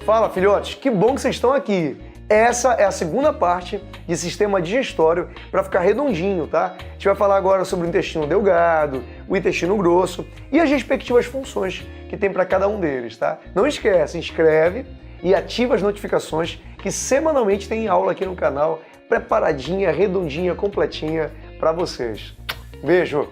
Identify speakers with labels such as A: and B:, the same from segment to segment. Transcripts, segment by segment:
A: Fala, filhotes, que bom que vocês estão aqui. Essa é a segunda parte de sistema digestório para ficar redondinho, tá? A gente vai falar agora sobre o intestino delgado, o intestino grosso e as respectivas funções que tem para cada um deles, tá? Não esquece, inscreve e ativa as notificações que semanalmente tem aula aqui no canal, preparadinha, redondinha, completinha para vocês. Beijo!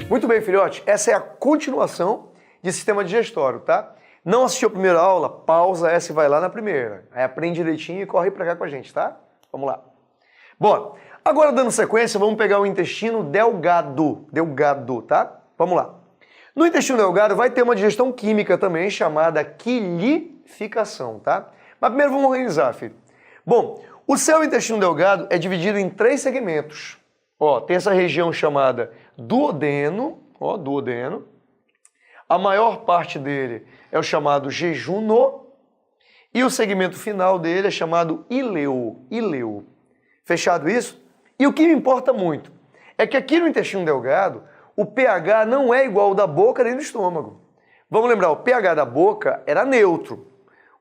A: Muito bem, filhote, essa é a continuação de sistema digestório, tá? Não assistiu a primeira aula? Pausa essa e vai lá na primeira. Aí aprende direitinho e corre pra cá com a gente, tá? Vamos lá. Bom, agora dando sequência, vamos pegar o intestino delgado. Delgado, tá? Vamos lá. No intestino delgado vai ter uma digestão química também chamada quilificação, tá? Mas primeiro vamos organizar, filho. Bom, o seu intestino delgado é dividido em 3 segmentos. Ó, tem essa região chamada duodeno, ó, duodeno. A maior parte dele é o chamado jejuno e o segmento final dele é chamado ileo, ileo. Fechado isso? E o que me importa muito é que aqui no intestino delgado o pH não é igual ao da boca nem do estômago. Vamos lembrar, o pH da boca era neutro,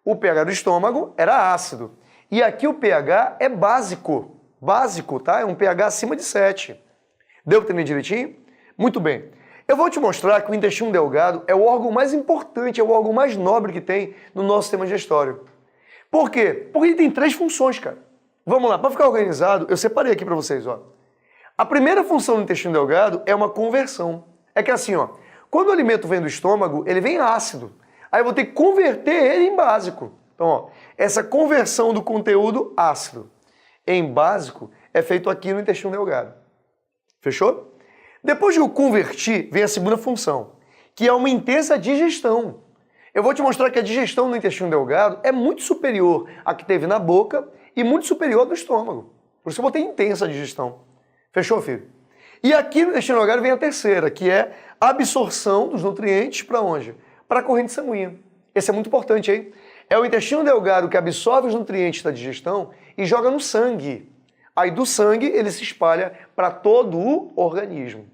A: o pH do estômago era ácido. E aqui o pH é básico. Básico, tá? É um pH acima de 7. Deu para entender direitinho? Muito bem. Eu vou te mostrar que o intestino delgado é o órgão mais importante, é o órgão mais nobre que tem no nosso sistema digestório. Por quê? Porque ele tem 3 funções, cara. Vamos lá, para ficar organizado, eu separei aqui para vocês, ó. A primeira função do intestino delgado é uma conversão. É que assim, ó, quando o alimento vem do estômago, ele vem ácido. Aí eu vou ter que converter ele em básico. Então, ó, essa conversão do conteúdo ácido em básico é feito aqui no intestino delgado. Fechou? Depois de eu convertir, vem a segunda função, que é uma intensa digestão. Eu vou te mostrar que a digestão no intestino delgado é muito superior à que teve na boca e muito superior à do estômago. Por isso eu botei intensa digestão. Fechou, filho? E aqui no intestino delgado vem a terceira, que é a absorção dos nutrientes para onde? Para a corrente sanguínea. Esse é muito importante, hein? É o intestino delgado que absorve os nutrientes da digestão e joga no sangue. Aí do sangue ele se espalha para todo o organismo.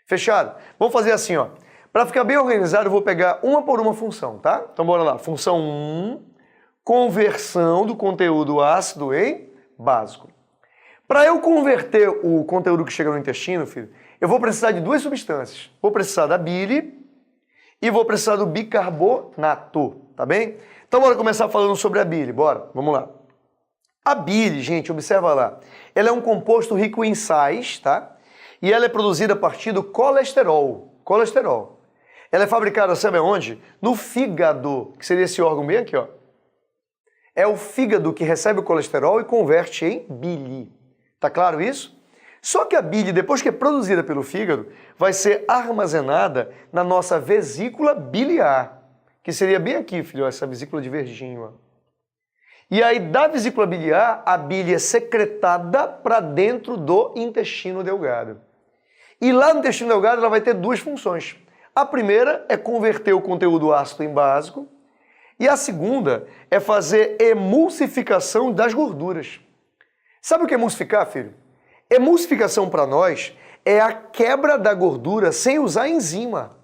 A: Fechado? Vamos fazer assim, ó. Para ficar bem organizado, eu vou pegar uma por uma função, tá? Então bora lá. Função 1, conversão do conteúdo ácido em básico. Para eu converter o conteúdo que chega no intestino, filho, eu vou precisar de 2 substâncias. Vou precisar da bile e vou precisar do bicarbonato, tá bem? Então bora começar falando sobre a bile, bora, vamos lá. A bile, gente, observa lá, ela é um composto rico em sais, tá? E ela é produzida a partir do colesterol, colesterol. Ela é fabricada, sabe onde? No fígado, que seria esse órgão bem aqui, ó. É o fígado que recebe o colesterol e converte em bile. Tá claro isso? Só que a bile, depois que é produzida pelo fígado, vai ser armazenada na nossa vesícula biliar, que seria bem aqui, filho, essa vesícula de verdinho, ó. E aí, da vesícula biliar, a bile é secretada para dentro do intestino delgado. E lá no intestino delgado, ela vai ter 2 funções. A primeira é converter o conteúdo ácido em básico, e a segunda é fazer emulsificação das gorduras. Sabe o que é emulsificar, filho? Emulsificação para nós é a quebra da gordura sem usar enzima.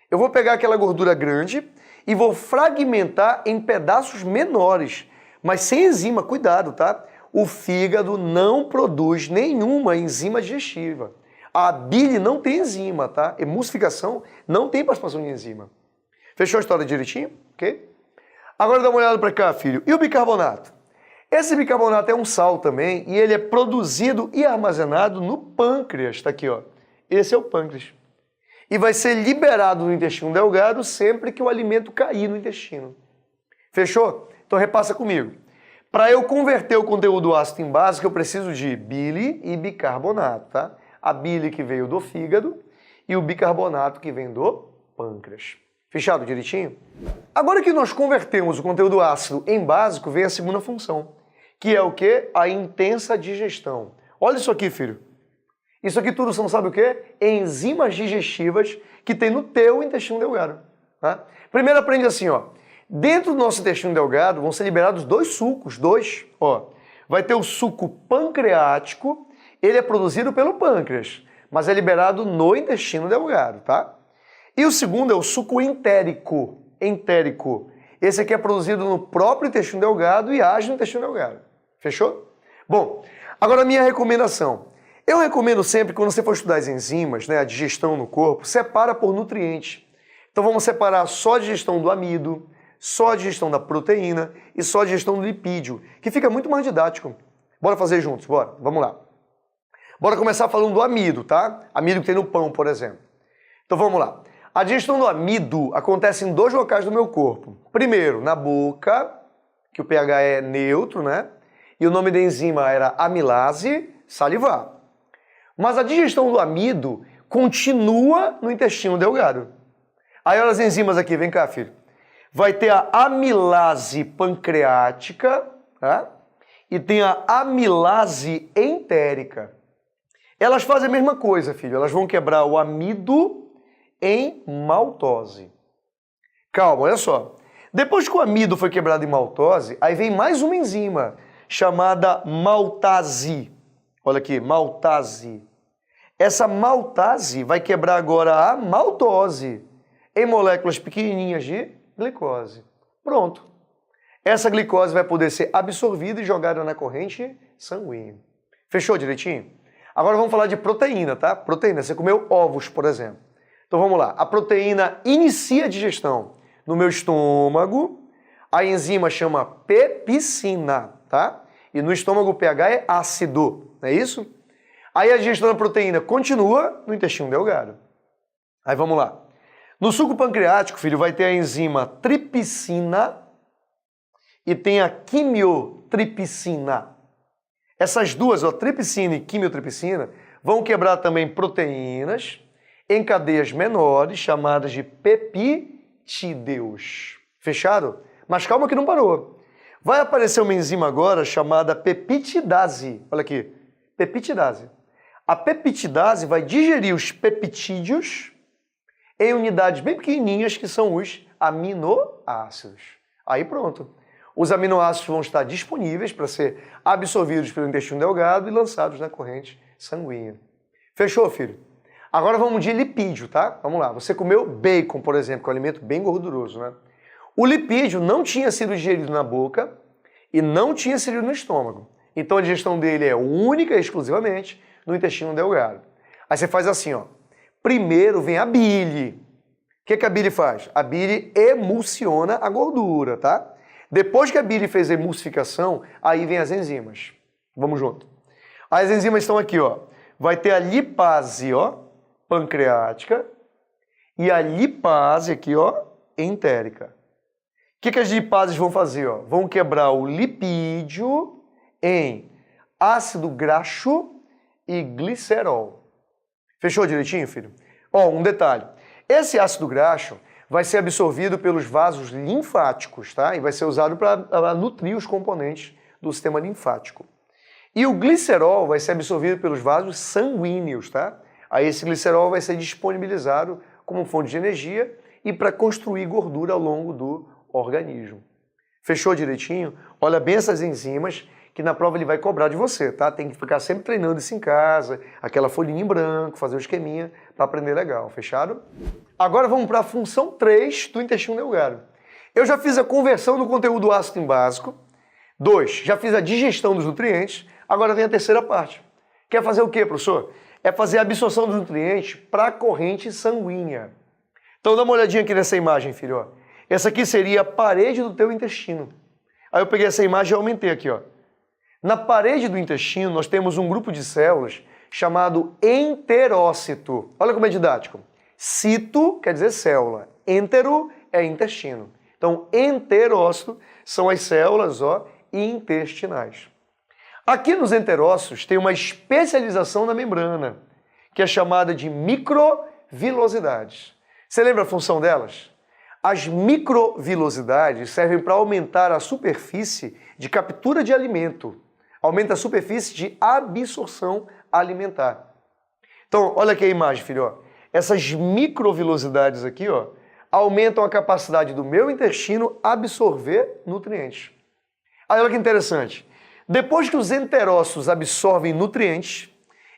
A: Eu vou pegar aquela gordura grande e vou fragmentar em pedaços menores, mas sem enzima, cuidado, tá? O fígado não produz nenhuma enzima digestiva. A bile não tem enzima, tá? Emulsificação não tem participação de enzima. Fechou a história direitinho? Ok? Agora dá uma olhada para cá, filho. E o bicarbonato? Esse bicarbonato é um sal também e ele é produzido e armazenado no pâncreas. Tá aqui, ó. Esse é o pâncreas. E vai ser liberado no intestino delgado sempre que o alimento cair no intestino. Fechou? Então repassa comigo. Para eu converter o conteúdo ácido em básico, eu preciso de bile e bicarbonato, tá? A bile que veio do fígado e o bicarbonato que vem do pâncreas. Fechado direitinho? Agora que nós convertemos o conteúdo ácido em básico, vem a segunda função, que é o quê? A intensa digestão. Olha isso aqui, filho. Isso aqui tudo são, sabe o quê? Enzimas digestivas que tem no teu intestino delgado. Tá? Primeiro aprende assim, ó. Dentro do nosso intestino delgado vão ser liberados dois sucos, ó. Vai ter o suco pancreático, ele é produzido pelo pâncreas, mas é liberado no intestino delgado, tá? E o segundo é o suco entérico. Esse aqui é produzido no próprio intestino delgado e age no intestino delgado. Fechou? Bom, agora a minha recomendação. Eu recomendo sempre, quando você for estudar as enzimas, né, a digestão no corpo, separa por nutriente. Então vamos separar só a digestão do amido, só a digestão da proteína e só a digestão do lipídio, que fica muito mais didático. Bora fazer juntos, bora. Vamos lá. Bora começar falando do amido, tá? Amido que tem no pão, por exemplo. Então vamos lá. A digestão do amido acontece em dois locais do meu corpo. Primeiro, na boca, que o pH é neutro, né? E o nome da enzima era amilase, salivar. Mas a digestão do amido continua no intestino delgado. Aí olha as enzimas aqui, vem cá, filho. Vai ter a amilase pancreática, tá? E tem a amilase entérica. Elas fazem a mesma coisa, filho. Elas vão quebrar o amido em maltose. Calma, olha só. Depois que o amido foi quebrado em maltose, aí vem mais uma enzima chamada maltase. Olha aqui, maltase. Essa maltase vai quebrar agora a maltose em moléculas pequenininhas de glicose. Pronto. Essa glicose vai poder ser absorvida e jogada na corrente sanguínea. Fechou direitinho? Agora vamos falar de proteína, tá? Proteína, você comeu ovos, por exemplo. Então vamos lá. A proteína inicia a digestão no meu estômago. A enzima chama pepsina, tá? E no estômago o pH é ácido, não é isso? Aí a digestão da proteína continua no intestino delgado. Aí vamos lá. No suco pancreático, filho, vai ter a enzima tripsina e tem a quimiotripsina. Essas duas, ó, tripsina e quimiotripsina, vão quebrar também proteínas em cadeias menores, chamadas de peptídeos. Fechado? Mas calma que não parou. Vai aparecer uma enzima agora chamada peptidase. Olha aqui, peptidase. A peptidase vai digerir os peptídeos em unidades bem pequenininhas, que são os aminoácidos. Aí pronto. Os aminoácidos vão estar disponíveis para ser absorvidos pelo intestino delgado e lançados na corrente sanguínea. Fechou, filho? Agora vamos de lipídio, tá? Vamos lá. Você comeu bacon, por exemplo, que é um alimento bem gorduroso, né? O lipídio não tinha sido digerido na boca e não tinha sido no estômago. Então a digestão dele é única e exclusivamente no intestino delgado. Aí você faz assim, ó. Primeiro vem a bile. O que a bile faz? A bile emulsiona a gordura, tá? Depois que a bile fez a emulsificação, aí vem as enzimas. Vamos junto. As enzimas estão aqui, ó. Vai ter a lipase, ó, pancreática, e a lipase aqui, ó, entérica. O que as lipases vão fazer, ó? Vão quebrar o lipídio em ácido graxo e glicerol. Fechou direitinho, filho? Ó, um detalhe. Esse ácido graxo vai ser absorvido pelos vasos linfáticos, tá? E vai ser usado para nutrir os componentes do sistema linfático. E o glicerol vai ser absorvido pelos vasos sanguíneos, tá? Aí esse glicerol vai ser disponibilizado como fonte de energia e para construir gordura ao longo do organismo. Fechou direitinho? Olha bem essas enzimas que na prova ele vai cobrar de você, tá? Tem que ficar sempre treinando isso em casa, aquela folhinha em branco, fazer o esqueminha para aprender legal, fechado? Agora vamos para a função 3 do intestino delgado. Eu já fiz a conversão do conteúdo ácido em básico. 2, já fiz a digestão dos nutrientes. Agora vem a terceira parte. Quer fazer o quê, professor? É fazer a absorção dos nutrientes para a corrente sanguínea. Então dá uma olhadinha aqui nessa imagem, filho. Ó. Essa aqui seria a parede do teu intestino. Aí eu peguei essa imagem e aumentei aqui, ó. Na parede do intestino, nós temos um grupo de células chamado enterócito. Olha como é didático. Cito quer dizer célula. Entero é intestino. Então, enterócito são as células, ó, intestinais. Aqui nos enterócitos tem uma especialização na membrana, que é chamada de microvilosidades. Você lembra a função delas? As microvilosidades servem para aumentar a superfície de captura de alimento. Aumenta a superfície de absorção alimentar. Então, olha aqui a imagem, filho. Ó. Essas microvilosidades aqui, ó, aumentam a capacidade do meu intestino absorver nutrientes. Aí olha que interessante. Depois que os enterócitos absorvem nutrientes,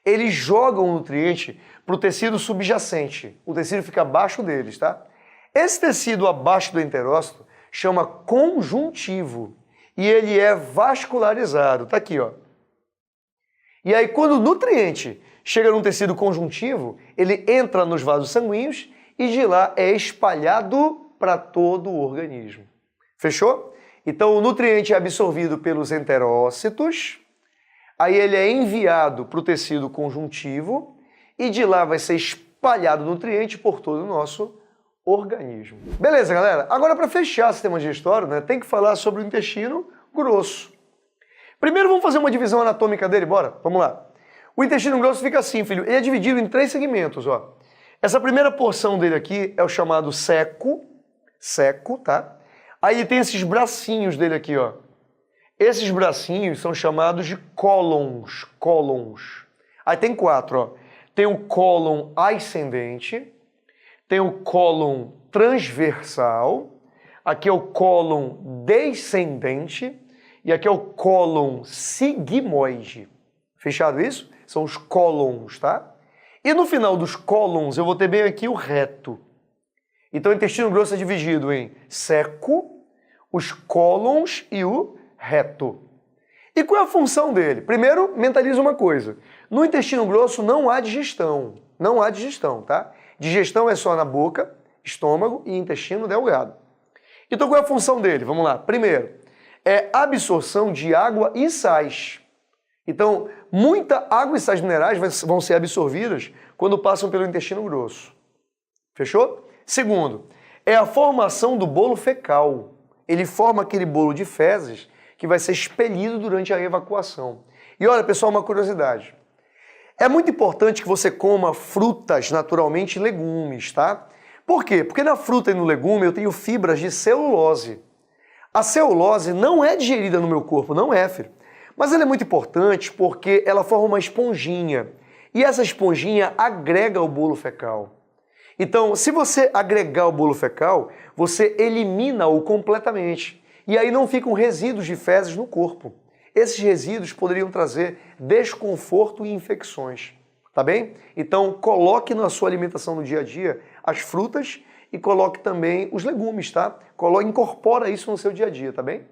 A: eles jogam o nutriente para o tecido subjacente. O tecido fica abaixo deles, tá? Esse tecido abaixo do enterócito chama conjuntivo e ele é vascularizado. Tá aqui, ó. E aí, quando o nutriente chega num tecido conjuntivo, ele entra nos vasos sanguíneos e de lá é espalhado para todo o organismo. Fechou? Então, o nutriente é absorvido pelos enterócitos, aí ele é enviado para o tecido conjuntivo e de lá vai ser espalhado o nutriente por todo o nosso organismo. Beleza, galera? Agora, para fechar o sistema digestório, né, tem que falar sobre o intestino grosso. Primeiro, vamos fazer uma divisão anatômica dele, bora? Vamos lá. O intestino grosso fica assim, filho. Ele é dividido em 3 segmentos, ó. Essa primeira porção dele aqui é o chamado seco, tá? Aí ele tem esses bracinhos dele aqui, ó. Esses bracinhos são chamados de cólons. Aí tem 4, ó. Tem o cólon ascendente, tem o cólon transversal, aqui é o cólon descendente e aqui é o cólon sigmoide. Fechado isso? São os cólons, tá? E no final dos cólons eu vou ter bem aqui o reto. Então o intestino grosso é dividido em seco, os cólons e o reto. E qual é a função dele? Primeiro, mentaliza uma coisa. No intestino grosso não há digestão. Não há digestão, tá? Digestão é só na boca, estômago e intestino delgado. Então qual é a função dele? Vamos lá. Primeiro, é absorção de água e sais. Então, muita água e sais minerais vão ser absorvidas quando passam pelo intestino grosso. Fechou? Segundo, é a formação do bolo fecal. Ele forma aquele bolo de fezes que vai ser expelido durante a evacuação. E olha, pessoal, uma curiosidade. É muito importante que você coma frutas naturalmente e legumes, tá? Por quê? Porque na fruta e no legume eu tenho fibras de celulose. A celulose não é digerida no meu corpo, não é, filho. Mas ela é muito importante porque ela forma uma esponjinha. E essa esponjinha agrega o bolo fecal. Então, se você agregar o bolo fecal, você elimina-o completamente. E aí não ficam resíduos de fezes no corpo. Esses resíduos poderiam trazer desconforto e infecções. Tá bem? Então, coloque na sua alimentação no dia a dia as frutas e coloque também os legumes, tá? Incorpora isso no seu dia a dia, tá bem?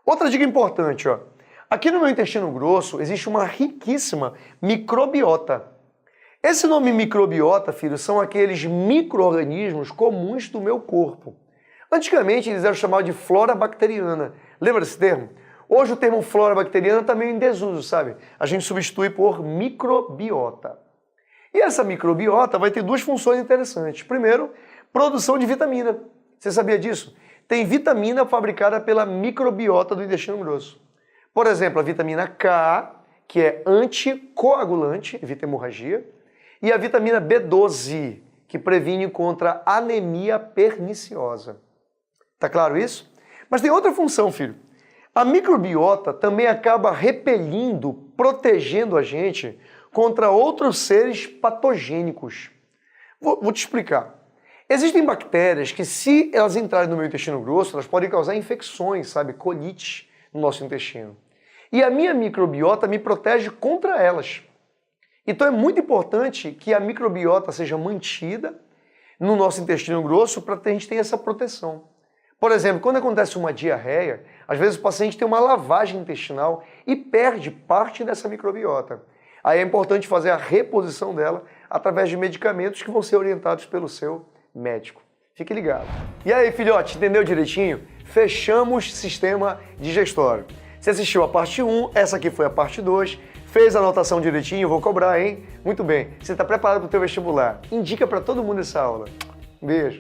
A: Outra dica importante, ó. Aqui no meu intestino grosso existe uma riquíssima microbiota. Esse nome microbiota, filho, são aqueles micro-organismos comuns do meu corpo. Antigamente eles eram chamados de flora bacteriana. Lembra desse termo? Hoje o termo flora bacteriana está meio em desuso, sabe? A gente substitui por microbiota. E essa microbiota vai ter 2 funções interessantes. Primeiro, produção de vitamina. Você sabia disso? Tem vitamina fabricada pela microbiota do intestino grosso. Por exemplo, a vitamina K, que é anticoagulante, evita hemorragia, e a vitamina B12, que previne contra anemia perniciosa. Tá claro isso? Mas tem outra função, filho. A microbiota também acaba repelindo, protegendo a gente contra outros seres patogênicos. Vou te explicar. Existem bactérias que, se elas entrarem no meu intestino grosso, elas podem causar infecções, sabe? Colite no nosso intestino. E a minha microbiota me protege contra elas. Então é muito importante que a microbiota seja mantida no nosso intestino grosso para que a gente tenha essa proteção. Por exemplo, quando acontece uma diarreia, às vezes o paciente tem uma lavagem intestinal e perde parte dessa microbiota. Aí é importante fazer a reposição dela através de medicamentos que vão ser orientados pelo seu médico. Fique ligado. E aí, filhote, entendeu direitinho? Fechamos sistema digestório. Você assistiu a parte 1, essa aqui foi a parte 2. Fez a anotação direitinho, vou cobrar, hein? Muito bem. Você está preparado para o teu vestibular? Indica para todo mundo essa aula. Beijo.